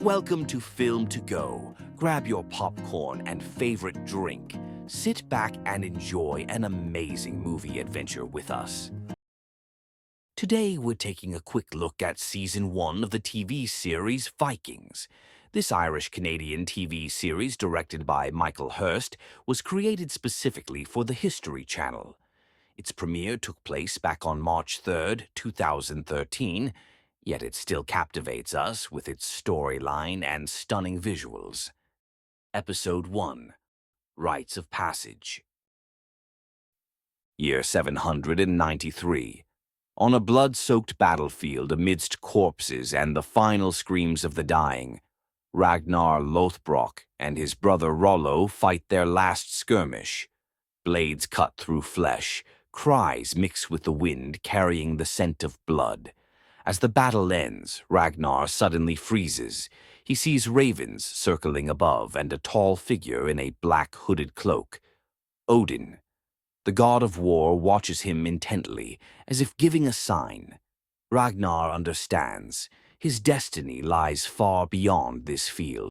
Welcome to Film to Go. Grab your popcorn and favorite drink. Sit back and enjoy an amazing movie adventure with us. Today, we're taking a quick look at Season 1 of the TV series Vikings. This Irish-Canadian TV series, directed by Michael Hurst, was created specifically for the History Channel. Its premiere took place back on March 3rd, 2013, yet it still captivates us with its storyline and stunning visuals. Episode 1: Rites of Passage. Year 793. On a blood-soaked battlefield amidst corpses and the final screams of the dying, Ragnar Lothbrok and his brother Rollo fight their last skirmish. Blades cut through flesh, cries mix with the wind carrying the scent of blood. As the battle ends, Ragnar suddenly freezes. He sees ravens circling above and a tall figure in a black hooded cloak. Odin. The god of war watches him intently, as if giving a sign. Ragnar understands. His destiny lies far beyond this field.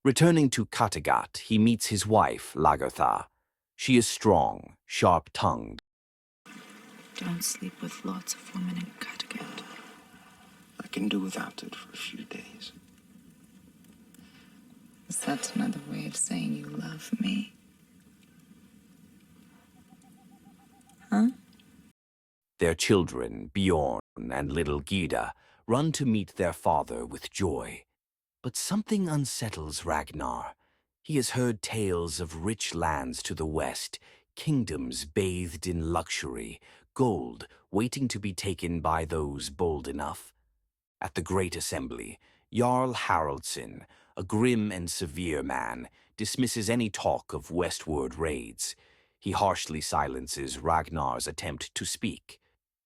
Returning to Kattegat, he meets his wife, Lagertha. She is strong, sharp-tongued. Don't sleep with lots of women in Kattegat. I can do without it for a few days. Is that another way of saying you love me? Huh? Their children, Bjorn and little Gyda, run to meet their father with joy. But something unsettles Ragnar. He has heard tales of rich lands to the west, kingdoms bathed in luxury, gold waiting to be taken by those bold enough. At the Great Assembly, Jarl Haraldson, a grim and severe man, dismisses any talk of westward raids. He harshly silences Ragnar's attempt to speak.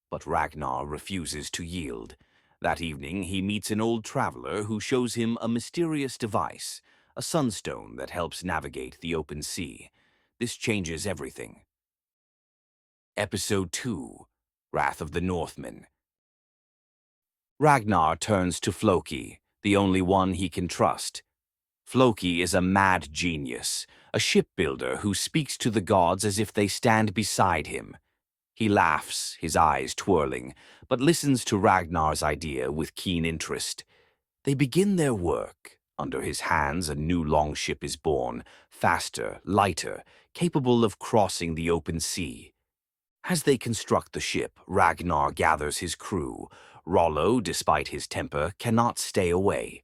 But Ragnar refuses to yield. That evening, he meets an old traveler who shows him a mysterious device, a sunstone that helps navigate the open sea. This changes everything. Episode 2: Wrath of the Northmen. Ragnar turns to Floki, the only one he can trust. Floki is a mad genius, a shipbuilder who speaks to the gods as if they stand beside him. He laughs, his eyes twirling, but listens to Ragnar's idea with keen interest. They begin their work. Under his hands, a new longship is born, faster, lighter, capable of crossing the open sea. As they construct the ship, Ragnar gathers his crew. Rollo, despite his temper, cannot stay away.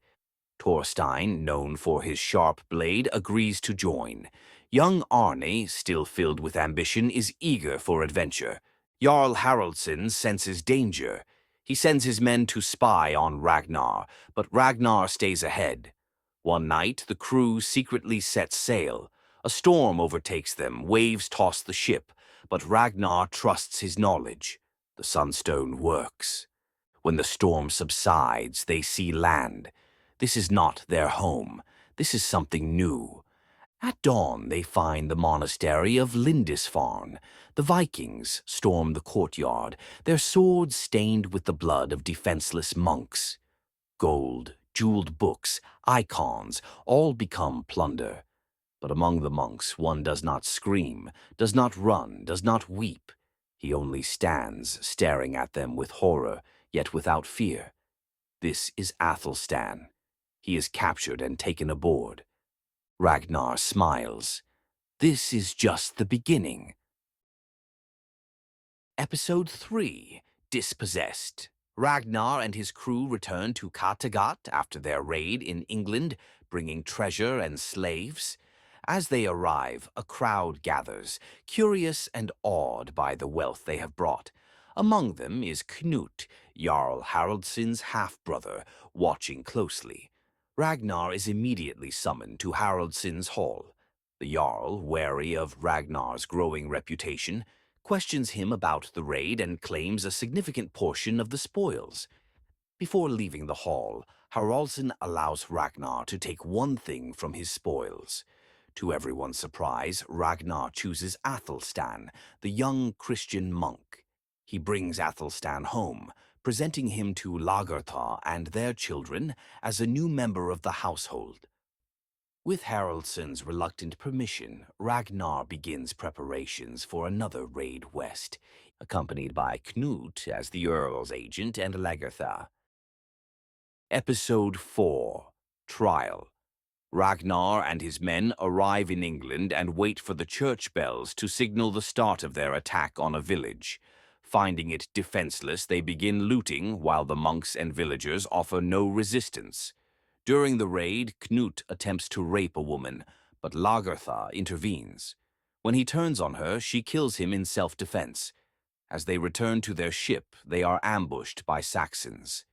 Thorstein, known for his sharp blade, agrees to join. Young Arne, still filled with ambition, is eager for adventure. Jarl Haraldson senses danger. He sends his men to spy on Ragnar, but Ragnar stays ahead. One night, the crew secretly sets sail. A storm overtakes them, waves toss the ship, but Ragnar trusts his knowledge. The sunstone works. When the storm subsides, they see land. This is not their home. This is something new. At dawn, they find the monastery of Lindisfarne. The Vikings storm the courtyard, their swords stained with the blood of defenseless monks. Gold, jeweled books, icons, all become plunder. But among the monks, one does not scream, does not run, does not weep. He only stands, staring at them with horror, yet without fear. This is Athelstan. He is captured and taken aboard. Ragnar smiles. This is just the beginning. Episode 3: Dispossessed. Ragnar and his crew return to Kattegat after their raid in England, bringing treasure and slaves. As they arrive, a crowd gathers, curious and awed by the wealth they have brought. Among them is Knut, Jarl Haraldsson's half-brother, watching closely. Ragnar is immediately summoned to Haraldsson's hall. The Jarl, wary of Ragnar's growing reputation, questions him about the raid and claims a significant portion of the spoils. Before leaving the hall, Haraldsson allows Ragnar to take one thing from his spoils. To everyone's surprise, Ragnar chooses Athelstan, the young Christian monk. He brings Athelstan home, presenting him to Lagertha and their children as a new member of the household. With Haraldsson's reluctant permission, Ragnar begins preparations for another raid west, accompanied by Knut as the Earl's agent and Lagertha. Episode 4: Trial. Ragnar and his men arrive in England and wait for the church bells to signal the start of their attack on a village. Finding it defenseless, they begin looting while the monks and villagers offer no resistance. During the raid, Knut attempts to rape a woman, but Lagertha intervenes. When he turns on her, she kills him in self-defense. As they return to their ship, they are ambushed by Saxons.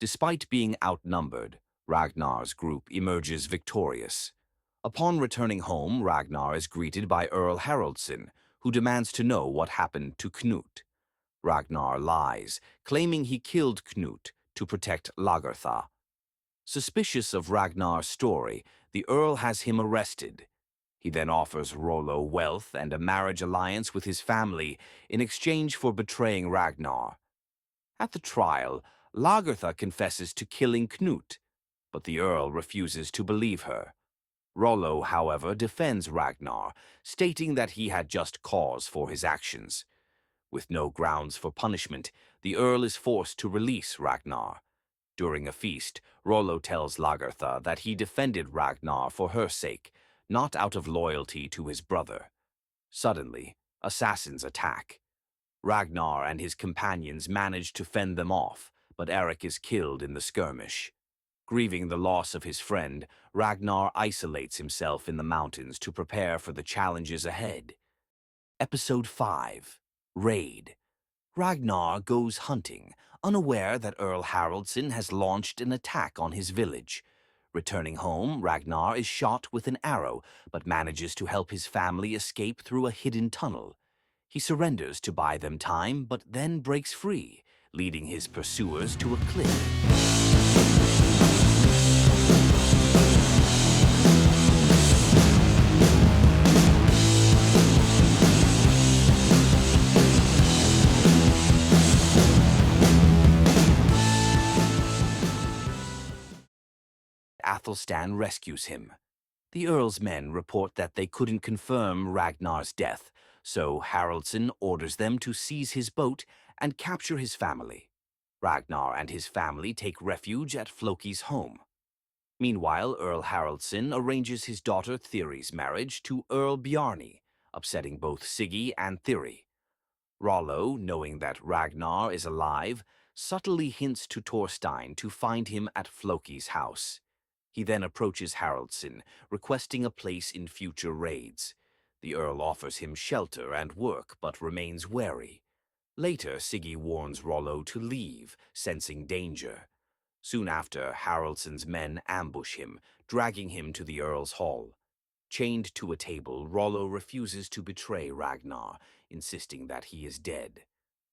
Despite being outnumbered, Ragnar's group emerges victorious. Upon returning home, Ragnar is greeted by Earl Haraldsson, who demands to know what happened to Knut. Ragnar lies, claiming he killed Knut to protect Lagertha. Suspicious of Ragnar's story, the Earl has him arrested. He then offers Rollo wealth and a marriage alliance with his family in exchange for betraying Ragnar. At the trial, Lagertha confesses to killing Knut, but the Earl refuses to believe her. Rollo, however, defends Ragnar, stating that he had just cause for his actions. With no grounds for punishment, the Earl is forced to release Ragnar. During a feast, Rollo tells Lagertha that he defended Ragnar for her sake, not out of loyalty to his brother. Suddenly, assassins attack. Ragnar and his companions manage to fend them off, but Eric is killed in the skirmish. Grieving the loss of his friend, Ragnar isolates himself in the mountains to prepare for the challenges ahead. Episode 5: Raid. Ragnar goes hunting, unaware that Earl Haraldsson has launched an attack on his village. Returning home, Ragnar is shot with an arrow, but manages to help his family escape through a hidden tunnel. He surrenders to buy them time, but then breaks free, leading his pursuers to a cliff. Athelstan rescues him. The Earl's men report that they couldn't confirm Ragnar's death, so Haraldsson orders them to seize his boat and capture his family. Ragnar and his family take refuge at Floki's home. Meanwhile, Earl Haraldsson arranges his daughter Thiri's marriage to Earl Bjarni, upsetting both Siggy and Thiri. Rollo, knowing that Ragnar is alive, subtly hints to Thorstein to find him at Floki's house. He then approaches Haraldsson, requesting a place in future raids. The Earl offers him shelter and work, but remains wary. Later, Siggy warns Rollo to leave, sensing danger. Soon after, Haraldsson's men ambush him, dragging him to the Earl's hall. Chained to a table, Rollo refuses to betray Ragnar, insisting that he is dead.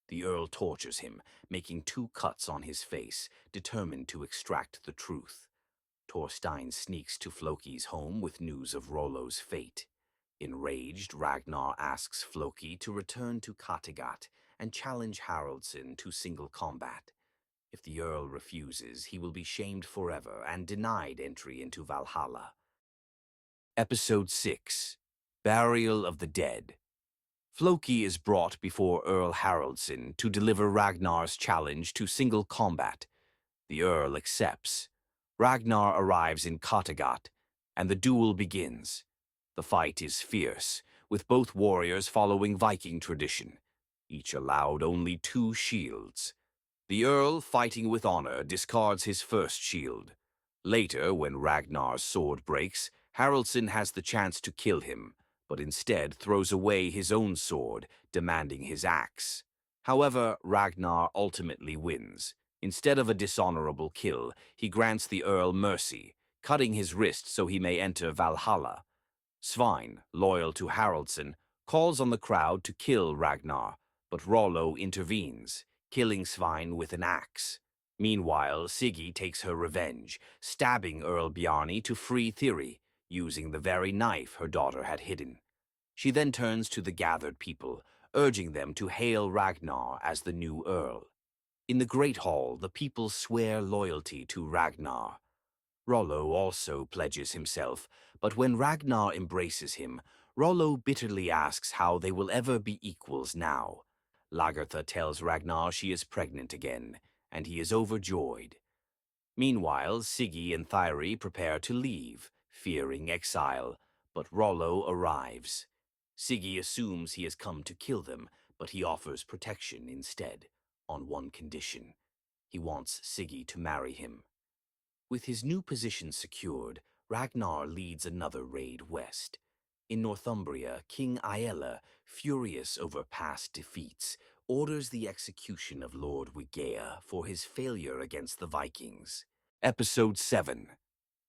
The Earl tortures him, making 2 cuts on his face, determined to extract the truth. Thorstein sneaks to Floki's home with news of Rollo's fate. Enraged, Ragnar asks Floki to return to Kattegat and challenge Haraldsson to single combat. If the Earl refuses, he will be shamed forever and denied entry into Valhalla. Episode 6: Burial of the Dead. Floki is brought before Earl Haraldsson to deliver Ragnar's challenge to single combat. The Earl accepts. Ragnar arrives in Kattegat, and the duel begins. The fight is fierce, with both warriors following Viking tradition. Each allowed only 2 shields. The Earl, fighting with honor, discards his first shield. Later, when Ragnar's sword breaks, Haraldsson has the chance to kill him, but instead throws away his own sword, demanding his axe. However, Ragnar ultimately wins. Instead of a dishonorable kill, he grants the Earl mercy, cutting his wrist so he may enter Valhalla. Svein, loyal to Haraldsson, calls on the crowd to kill Ragnar, but Rollo intervenes, killing Svein with an axe. Meanwhile, Siggy takes her revenge, stabbing Earl Bjarni to free Thiri, using the very knife her daughter had hidden. She then turns to the gathered people, urging them to hail Ragnar as the new Earl. In the Great Hall, the people swear loyalty to Ragnar. Rollo also pledges himself, but when Ragnar embraces him, Rollo bitterly asks how they will ever be equals now. Lagertha tells Ragnar she is pregnant again, and he is overjoyed. Meanwhile, Siggy and Thyri prepare to leave, fearing exile, but Rollo arrives. Siggy assumes he has come to kill them, but he offers protection instead, on one condition. He wants Siggy to marry him. With his new position secured, Ragnar leads another raid west. In Northumbria, King Aella, furious over past defeats, orders the execution of Lord Wigea for his failure against the Vikings. Episode 7.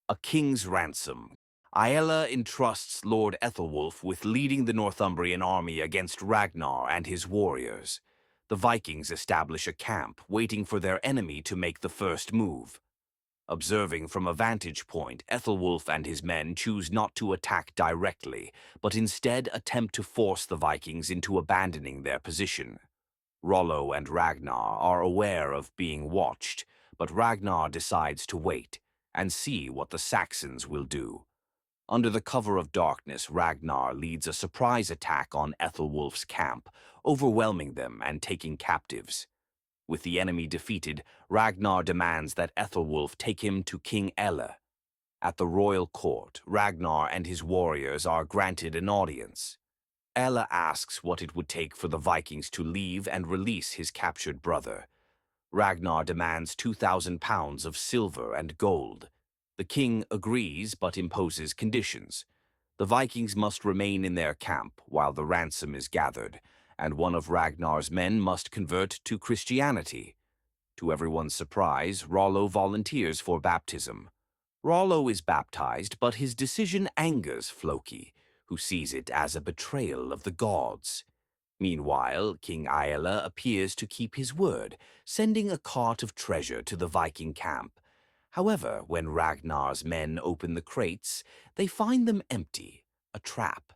A King's Ransom. Aella entrusts Lord Ethelwulf with leading the Northumbrian army against Ragnar and his warriors. The Vikings establish a camp, waiting for their enemy to make the first move. Observing from a vantage point, Ethelwulf and his men choose not to attack directly, but instead attempt to force the Vikings into abandoning their position. Rollo and Ragnar are aware of being watched, but Ragnar decides to wait and see what the Saxons will do. Under the cover of darkness, Ragnar leads a surprise attack on Ethelwulf's camp, overwhelming them and taking captives. With the enemy defeated, Ragnar demands that Ethelwulf take him to King Ella. At the royal court, Ragnar and his warriors are granted an audience. Ella asks what it would take for the Vikings to leave and release his captured brother. Ragnar demands 2,000 pounds of silver and gold. The king agrees but imposes conditions. The Vikings must remain in their camp while the ransom is gathered, and one of Ragnar's men must convert to Christianity. To everyone's surprise, Rollo volunteers for baptism. Rollo is baptized, but his decision angers Floki, who sees it as a betrayal of the gods. Meanwhile, King Aella appears to keep his word, sending a cart of treasure to the Viking camp. However, when Ragnar's men open the crates, they find them empty, a trap.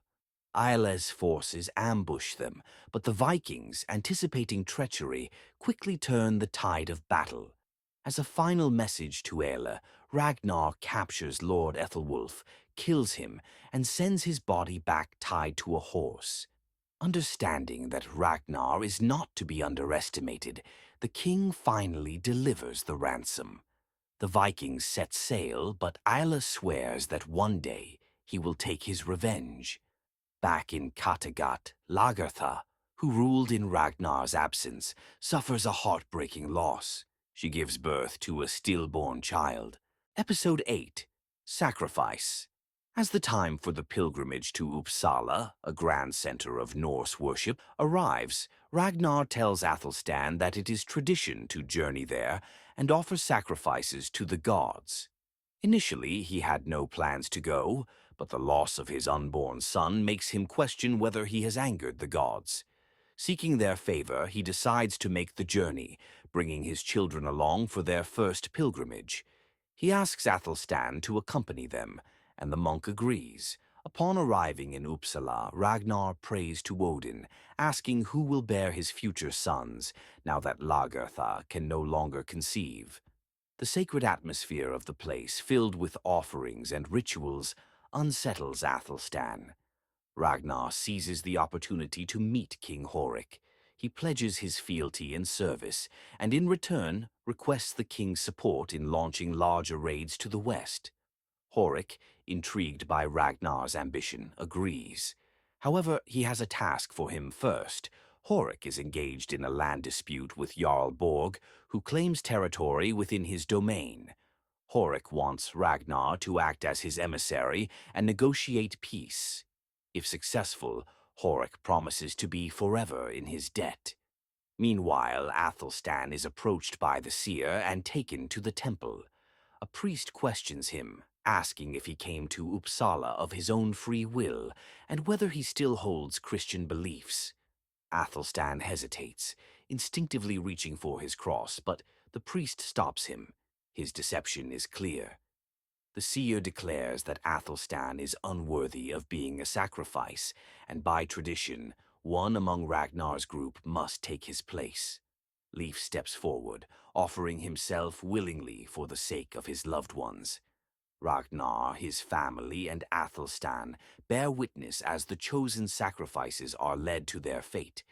Aella's forces ambush them, but the Vikings, anticipating treachery, quickly turn the tide of battle. As a final message to Aella, Ragnar captures Lord Ethelwulf, kills him, and sends his body back tied to a horse. Understanding that Ragnar is not to be underestimated, the king finally delivers the ransom. The Vikings set sail, but Aella swears that one day he will take his revenge. Back in Kattegat, Lagertha, who ruled in Ragnar's absence, suffers a heartbreaking loss. She gives birth to a stillborn child. Episode 8. Sacrifice. As the time for the pilgrimage to Uppsala, a grand center of Norse worship, arrives, Ragnar tells Athelstan that it is tradition to journey there and offer sacrifices to the gods. Initially, he had no plans to go, but the loss of his unborn son makes him question whether he has angered the gods. Seeking their favor, he decides to make the journey, bringing his children along for their first pilgrimage. He asks Athelstan to accompany them, and the monk agrees. Upon arriving in Uppsala, Ragnar prays to Odin, asking who will bear his future sons, now that Lagertha can no longer conceive. The sacred atmosphere of the place, filled with offerings and rituals, unsettles Athelstan. Ragnar seizes the opportunity to meet King Horik. He pledges his fealty and service, and in return requests the king's support in launching larger raids to the west. Horik, intrigued by Ragnar's ambition, agrees. However, he has a task for him first. Horik is engaged in a land dispute with Jarl Borg, who claims territory within his domain. Horik wants Ragnar to act as his emissary and negotiate peace. If successful, Horik promises to be forever in his debt. Meanwhile, Athelstan is approached by the seer and taken to the temple. A priest questions him, asking if he came to Uppsala of his own free will and whether he still holds Christian beliefs. Athelstan hesitates, instinctively reaching for his cross, but the priest stops him. His deception is clear. The seer declares that Athelstan is unworthy of being a sacrifice, and by tradition, one among Ragnar's group must take his place. Leif steps forward, offering himself willingly for the sake of his loved ones. Ragnar, his family, and Athelstan bear witness as the chosen sacrifices are led to their fate.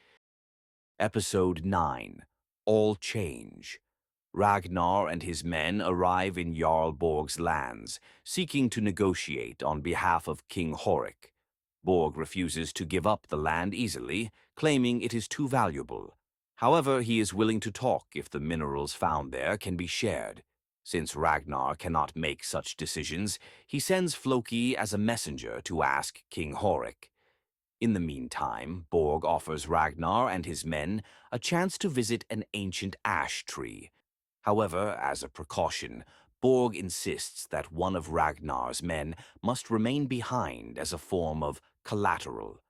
Episode 9. All Change. Ragnar and his men arrive in Jarl Borg's lands, seeking to negotiate on behalf of King Horik. Borg refuses to give up the land easily, claiming it is too valuable. However, he is willing to talk if the minerals found there can be shared. Since Ragnar cannot make such decisions, he sends Floki as a messenger to ask King Horik. In the meantime, Borg offers Ragnar and his men a chance to visit an ancient ash tree. However, as a precaution, Borg insists that one of Ragnar's men must remain behind as a form of collateral.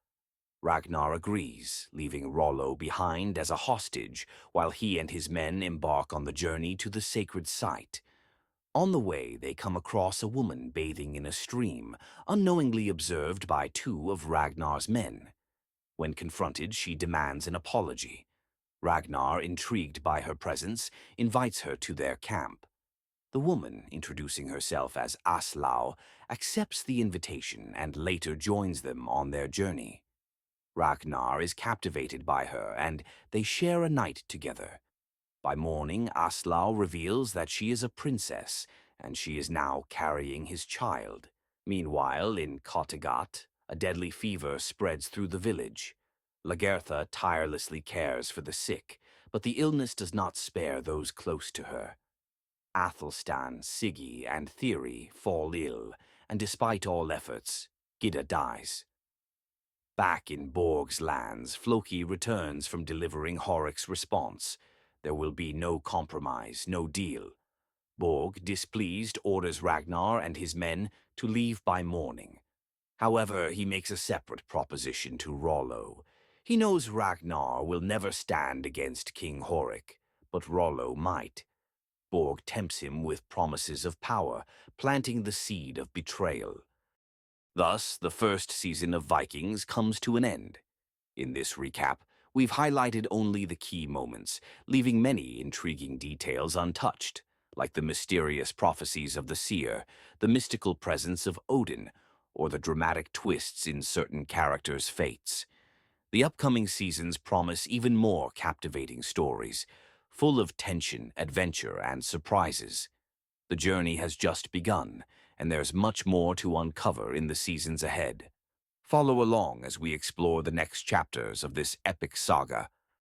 Ragnar agrees, leaving Rollo behind as a hostage while he and his men embark on the journey to the sacred site. On the way, they come across a woman bathing in a stream, unknowingly observed by two of Ragnar's men. When confronted, she demands an apology. Ragnar, intrigued by her presence, invites her to their camp. The woman, introducing herself as Aslaug, accepts the invitation and later joins them on their journey. Ragnar is captivated by her, and they share a night together. By morning, Aslaug reveals that she is a princess, and she is now carrying his child. Meanwhile, in Kattegat, a deadly fever spreads through the village. Lagertha tirelessly cares for the sick, but the illness does not spare those close to her. Athelstan, Siggy, and Thierry fall ill, and despite all efforts, Gyda dies. Back in Borg's lands, Floki returns from delivering Horik's response. There will be no compromise, no deal. Borg, displeased, orders Ragnar and his men to leave by morning. However, he makes a separate proposition to Rollo. He knows Ragnar will never stand against King Horik, but Rollo might. Borg tempts him with promises of power, planting the seed of betrayal. Thus, the first season of Vikings comes to an end. In this recap, we've highlighted only the key moments, leaving many intriguing details untouched, like the mysterious prophecies of the seer, the mystical presence of Odin, or the dramatic twists in certain characters' fates. The upcoming seasons promise even more captivating stories, full of tension, adventure, and surprises. The journey has just begun, and there's much more to uncover in the seasons ahead. Follow along as we explore the next chapters of this epic saga.